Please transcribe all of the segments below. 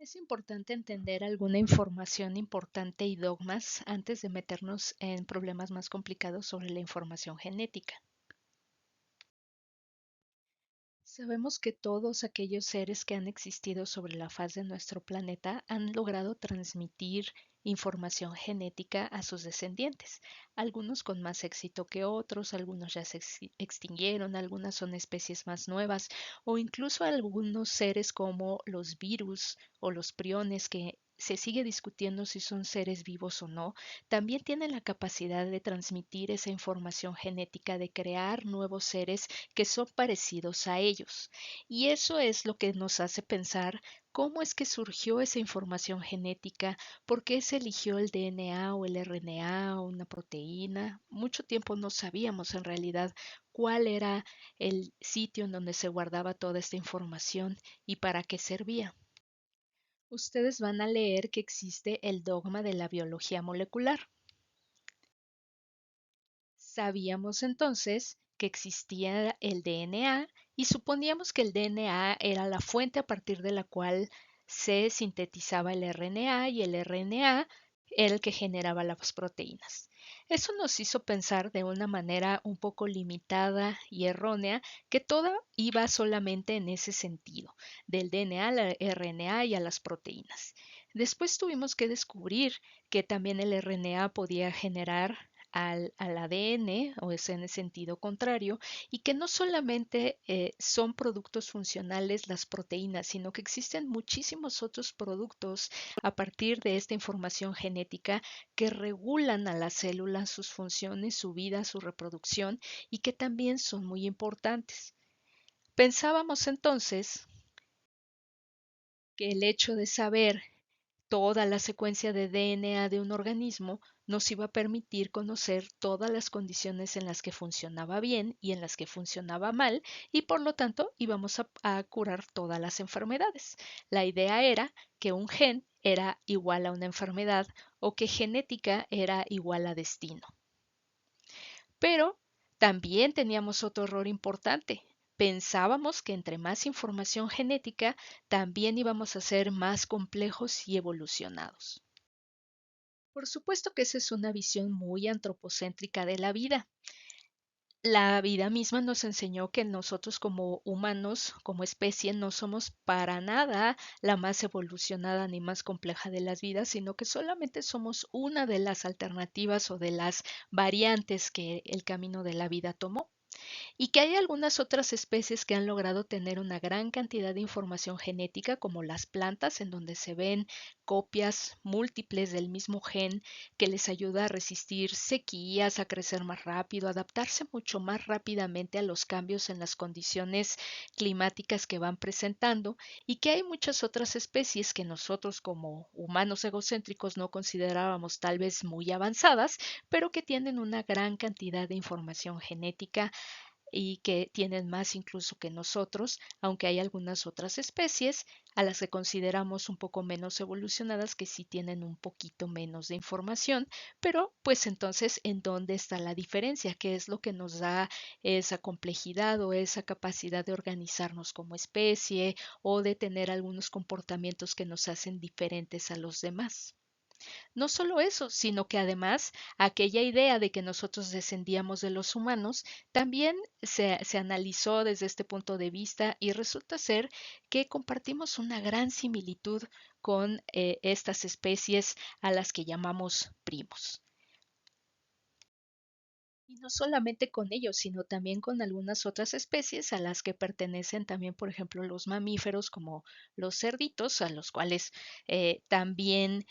Es importante entender alguna información importante y dogmas antes de meternos en problemas más complicados sobre la información genética. Sabemos que todos aquellos seres que han existido sobre la faz de nuestro planeta han logrado transmitir información genética a sus descendientes, algunos con más éxito que otros, algunos ya se extinguieron, algunas son especies más nuevas o incluso algunos seres como los virus o los priones que se sigue discutiendo si son seres vivos o no, también tienen la capacidad de transmitir esa información genética, de crear nuevos seres que son parecidos a ellos. Y eso es lo que nos hace pensar cómo es que surgió esa información genética, por qué se eligió el DNA o el RNA o una proteína. Mucho tiempo no sabíamos en realidad cuál era el sitio en donde se guardaba toda esta información y para qué servía. Ustedes van a leer que existe el dogma de la biología molecular. Sabíamos entonces que existía el DNA y suponíamos que el DNA era la fuente a partir de la cual se sintetizaba el RNA y el RNA era el que generaba las proteínas. Eso nos hizo pensar de una manera un poco limitada y errónea que todo iba solamente en ese sentido, del DNA al RNA y a las proteínas. Después tuvimos que descubrir que también el RNA podía generar al ADN o es en el sentido contrario y que no solamente son productos funcionales las proteínas, sino que existen muchísimos otros productos a partir de esta información genética que regulan a las células, sus funciones, su vida, su reproducción y que también son muy importantes. Pensábamos entonces que el hecho de saber toda la secuencia de DNA de un organismo nos iba a permitir conocer todas las condiciones en las que funcionaba bien y en las que funcionaba mal y por lo tanto íbamos a curar todas las enfermedades. La idea era que un gen era igual a una enfermedad o que genética era igual a destino. Pero también teníamos otro error importante. Pensábamos que entre más información genética, también íbamos a ser más complejos y evolucionados. Por supuesto que esa es una visión muy antropocéntrica de la vida. La vida misma nos enseñó que nosotros como humanos, como especie, no somos para nada la más evolucionada ni más compleja de las vidas, sino que solamente somos una de las alternativas o de las variantes que el camino de la vida tomó y que hay algunas otras especies que han logrado tener una gran cantidad de información genética, como las plantas, en donde se ven copias múltiples del mismo gen que les ayuda a resistir sequías, a crecer más rápido, a adaptarse mucho más rápidamente a los cambios en las condiciones climáticas que van presentando y que hay muchas otras especies que nosotros como humanos egocéntricos no considerábamos tal vez muy avanzadas, pero que tienen una gran cantidad de información genética y que tienen más incluso que nosotros, aunque hay algunas otras especies a las que consideramos un poco menos evolucionadas que sí tienen un poquito menos de información, pero pues entonces, ¿en dónde está la diferencia? ¿Qué es lo que nos da esa complejidad o esa capacidad de organizarnos como especie o de tener algunos comportamientos que nos hacen diferentes a los demás? No solo eso, sino que además aquella idea de que nosotros descendíamos de los humanos también se analizó desde este punto de vista y resulta ser que compartimos una gran similitud con estas especies a las que llamamos primos. Y no solamente con ellos, sino también con algunas otras especies a las que pertenecen también, por ejemplo, los mamíferos como los cerditos, a los cuales también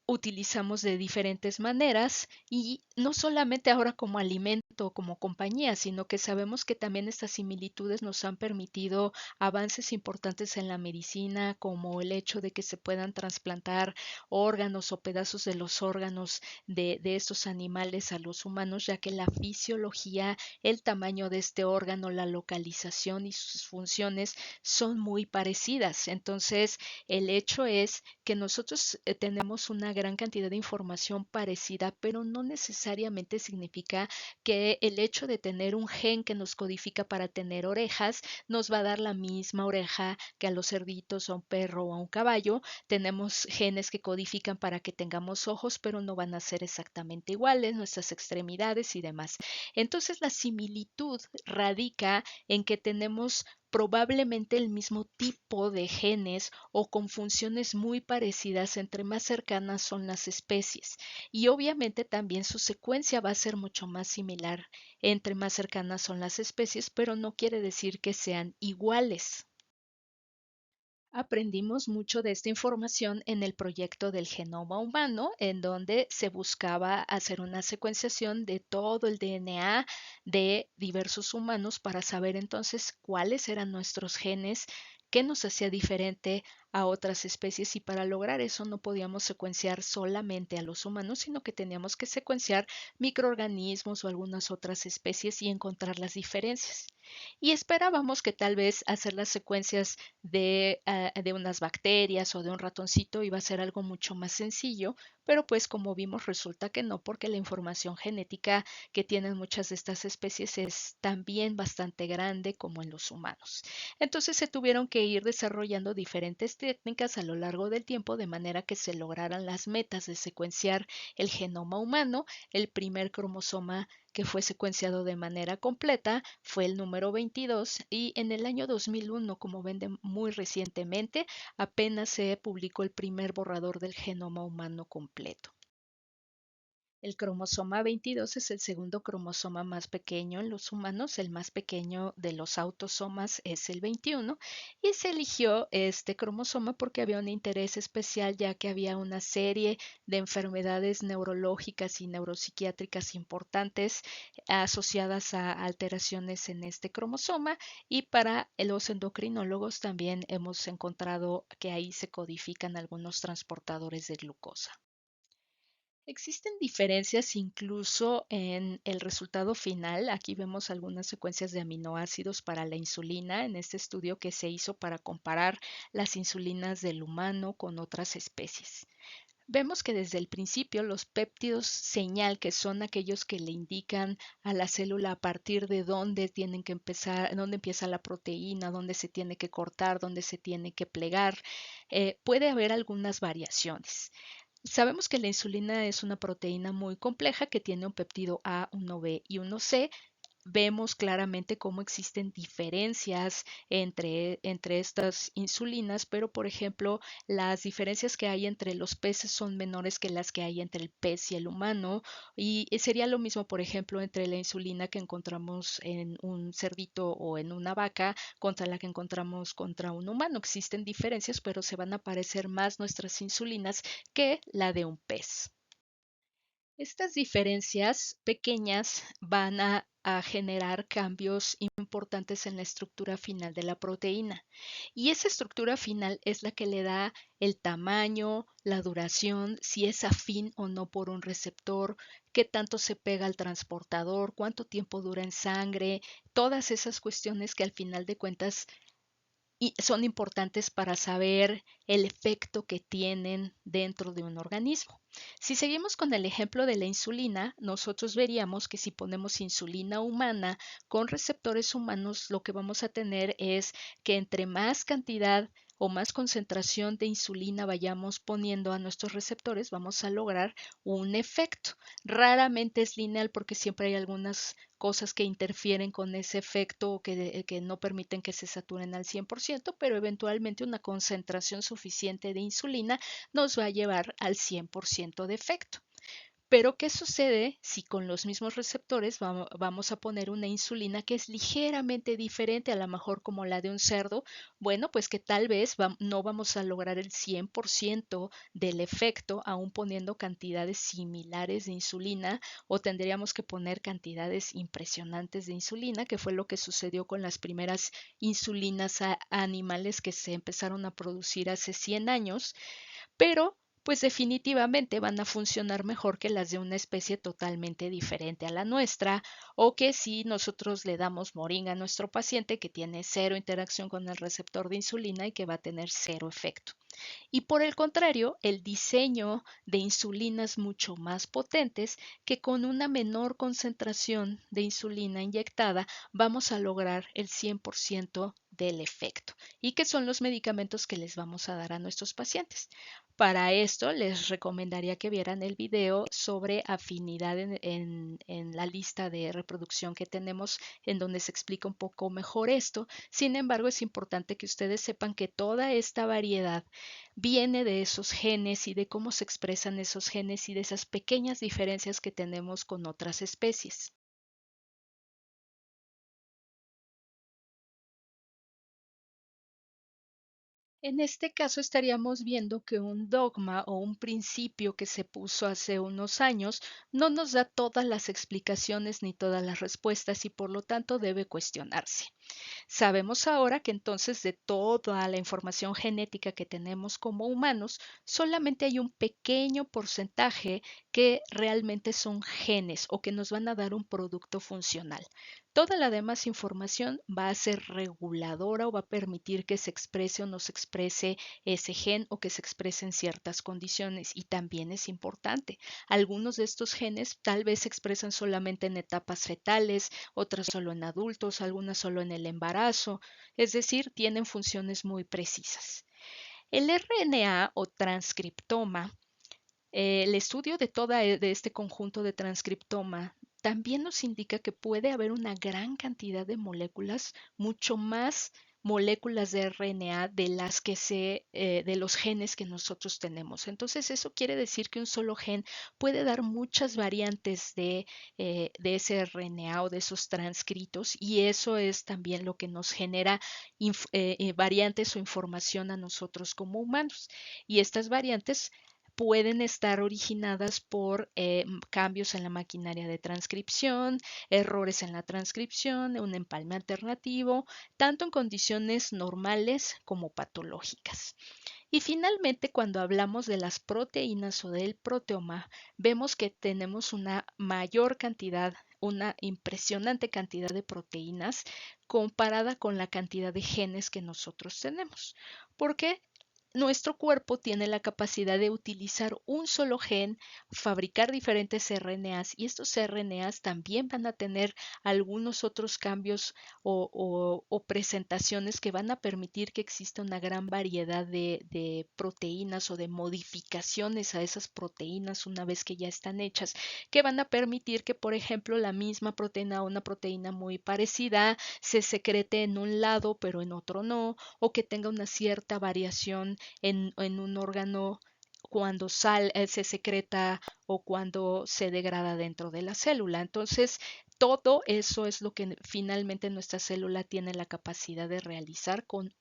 utilizamos de diferentes maneras y no solamente ahora como alimento o como compañía, sino que sabemos que también estas similitudes nos han permitido avances importantes en la medicina, como el hecho de que se puedan trasplantar órganos o pedazos de los órganos de estos animales a los humanos, ya que la fisiología, el tamaño de este órgano, la localización y sus funciones son muy parecidas. Entonces, el hecho es que nosotros tenemos una gran cantidad de información parecida, pero no necesariamente significa que que el hecho de tener un gen que nos codifica para tener orejas nos va a dar la misma oreja que a los cerditos, a un perro o a un caballo. Tenemos genes que codifican para que tengamos ojos, pero no van a ser exactamente iguales, nuestras extremidades y demás. Entonces la similitud radica en que tenemos probablemente el mismo tipo de genes o con funciones muy parecidas entre más cercanas son las especies. Y obviamente también su secuencia va a ser mucho más similar entre más cercanas son las especies, pero no quiere decir que sean iguales. Aprendimos mucho de esta información en el proyecto del genoma humano, en donde se buscaba hacer una secuenciación de todo el DNA de diversos humanos para saber entonces cuáles eran nuestros genes, qué nos hacía diferente a otras especies, y para lograr eso no podíamos secuenciar solamente a los humanos, sino que teníamos que secuenciar microorganismos o algunas otras especies y encontrar las diferencias. Y esperábamos que tal vez hacer las secuencias de unas bacterias o de un ratoncito iba a ser algo mucho más sencillo, pero pues como vimos resulta que no, porque la información genética que tienen muchas de estas especies es también bastante grande como en los humanos. Entonces se tuvieron que ir desarrollando diferentes técnicas a lo largo del tiempo de manera que se lograran las metas de secuenciar el genoma humano. El primer cromosoma que fue secuenciado de manera completa fue el número 22, y en el año 2001, como ven muy recientemente, apenas se publicó el primer borrador del genoma humano completo. El cromosoma 22 es el segundo cromosoma más pequeño en los humanos. El más pequeño de los autosomas es el 21, y se eligió este cromosoma porque había un interés especial, ya que había una serie de enfermedades neurológicas y neuropsiquiátricas importantes asociadas a alteraciones en este cromosoma, y para los endocrinólogos también hemos encontrado que ahí se codifican algunos transportadores de glucosa. Existen diferencias incluso en el resultado final. Aquí vemos algunas secuencias de aminoácidos para la insulina en este estudio que se hizo para comparar las insulinas del humano con otras especies. Vemos que desde el principio los péptidos señal, que son aquellos que le indican a la célula a partir de dónde tienen que empezar, dónde empieza la proteína, dónde se tiene que cortar, dónde se tiene que plegar, puede haber algunas variaciones. Sabemos que la insulina es una proteína muy compleja que tiene un péptido A, uno B y uno C. Vemos claramente cómo existen diferencias entre estas insulinas, pero por ejemplo, las diferencias que hay entre los peces son menores que las que hay entre el pez y el humano, y sería lo mismo, por ejemplo, entre la insulina que encontramos en un cerdito o en una vaca contra la que encontramos contra un humano. Existen diferencias, pero se van a parecer más nuestras insulinas que la de un pez. Estas diferencias pequeñas van a generar cambios importantes en la estructura final de la proteína. Y esa estructura final es la que le da el tamaño, la duración, si es afín o no por un receptor, qué tanto se pega al transportador, cuánto tiempo dura en sangre, todas esas cuestiones que al final de cuentas y son importantes para saber el efecto que tienen dentro de un organismo. Si seguimos con el ejemplo de la insulina, nosotros veríamos que si ponemos insulina humana con receptores humanos, lo que vamos a tener es que entre más cantidad o más concentración de insulina vayamos poniendo a nuestros receptores, vamos a lograr un efecto. Raramente es lineal porque siempre hay algunas cosas que interfieren con ese efecto o que no permiten que se saturen al 100%, pero eventualmente una concentración suficiente de insulina nos va a llevar al 100% de efecto. Pero, ¿qué sucede si con los mismos receptores vamos a poner una insulina que es ligeramente diferente, a lo mejor como la de un cerdo? Bueno, pues que tal vez no vamos a lograr el 100% del efecto aún poniendo cantidades similares de insulina, o tendríamos que poner cantidades impresionantes de insulina, que fue lo que sucedió con las primeras insulinas a animales que se empezaron a producir hace 100 años, pero pues definitivamente van a funcionar mejor que las de una especie totalmente diferente a la nuestra, o que si nosotros le damos moringa a nuestro paciente que tiene cero interacción con el receptor de insulina y que va a tener cero efecto. Y por el contrario, el diseño de insulinas mucho más potentes que con una menor concentración de insulina inyectada vamos a lograr el 100% del efecto y que son los medicamentos que les vamos a dar a nuestros pacientes. Para esto les recomendaría que vieran el video sobre afinidad en la lista de reproducción que tenemos en donde se explica un poco mejor esto. Sin embargo, es importante que ustedes sepan que toda esta variedad viene de esos genes y de cómo se expresan esos genes y de esas pequeñas diferencias que tenemos con otras especies. En este caso estaríamos viendo que un dogma o un principio que se puso hace unos años no nos da todas las explicaciones ni todas las respuestas y por lo tanto debe cuestionarse. Sabemos ahora que entonces de toda la información genética que tenemos como humanos, solamente hay un pequeño porcentaje que realmente son genes o que nos van a dar un producto funcional. Toda la demás información va a ser reguladora o va a permitir que se exprese o no se exprese ese gen o que se exprese en ciertas condiciones. Y también es importante, algunos de estos genes tal vez se expresan solamente en etapas fetales, otras solo en adultos, algunas solo en el embarazo, es decir, tienen funciones muy precisas. El RNA o transcriptoma, el estudio de de este conjunto de transcriptoma también nos indica que puede haber una gran cantidad de moléculas, mucho más moléculas de RNA de las que de los genes que nosotros tenemos. Entonces, eso quiere decir que un solo gen puede dar muchas variantes de ese RNA o de esos transcritos, y eso es también lo que nos genera variantes o información a nosotros como humanos. Y estas variantes pueden estar originadas por cambios en la maquinaria de transcripción, errores en la transcripción, un empalme alternativo, tanto en condiciones normales como patológicas. Y finalmente, cuando hablamos de las proteínas o del proteoma, vemos que tenemos una mayor cantidad, una impresionante cantidad de proteínas comparada con la cantidad de genes que nosotros tenemos. ¿Por qué? Nuestro cuerpo tiene la capacidad de utilizar un solo gen, fabricar diferentes RNAs, y estos RNAs también van a tener algunos otros cambios o presentaciones que van a permitir que exista una gran variedad de proteínas o de modificaciones a esas proteínas una vez que ya están hechas, que van a permitir que, por ejemplo, la misma proteína o una proteína muy parecida se secrete en un lado pero en otro no, o que tenga una cierta variación en un órgano cuando se secreta o cuando se degrada dentro de la célula. Entonces, todo eso es lo que finalmente nuestra célula tiene la capacidad de realizar con,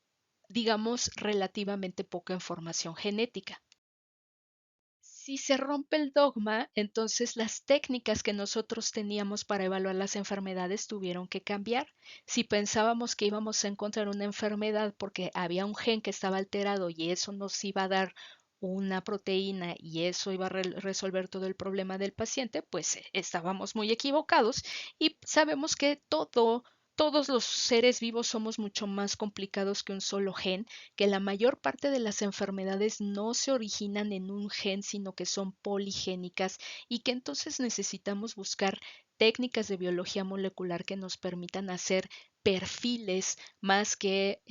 digamos, relativamente poca información genética. Si se rompe el dogma, entonces las técnicas que nosotros teníamos para evaluar las enfermedades tuvieron que cambiar. Si pensábamos que íbamos a encontrar una enfermedad porque había un gen que estaba alterado y eso nos iba a dar una proteína y eso iba a resolver todo el problema del paciente, pues estábamos muy equivocados y sabemos que todos los seres vivos somos mucho más complicados que un solo gen, que la mayor parte de las enfermedades no se originan en un gen, sino que son poligénicas y que entonces necesitamos buscar técnicas de biología molecular que nos permitan hacer perfiles más que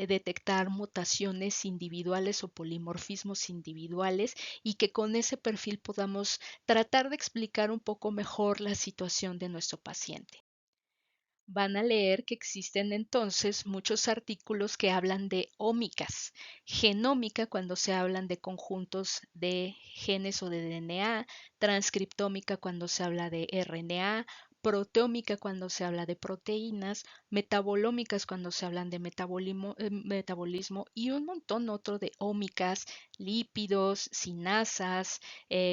detectar mutaciones individuales o polimorfismos individuales, y que con ese perfil podamos tratar de explicar un poco mejor la situación de nuestro paciente. Van a leer que existen entonces muchos artículos que hablan de ómicas, genómica cuando se hablan de conjuntos de genes o de DNA, transcriptómica cuando se habla de RNA, proteómica cuando se habla de proteínas, metabolómicas cuando se hablan de metabolismo y un montón otro de ómicas, lípidos, sinasas,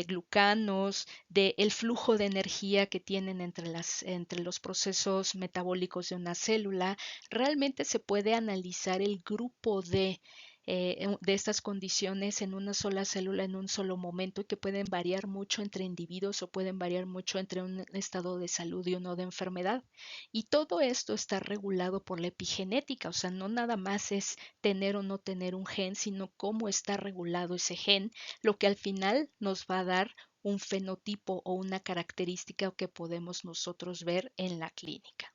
glucanos, del flujo de energía que tienen entre los procesos metabólicos de una célula. Realmente se puede analizar el grupo D de estas condiciones en una sola célula en un solo momento y que pueden variar mucho entre individuos o pueden variar mucho entre un estado de salud y uno de enfermedad. Y todo esto está regulado por la epigenética, o sea, no nada más es tener o no tener un gen, sino cómo está regulado ese gen, lo que al final nos va a dar un fenotipo o una característica que podemos nosotros ver en la clínica.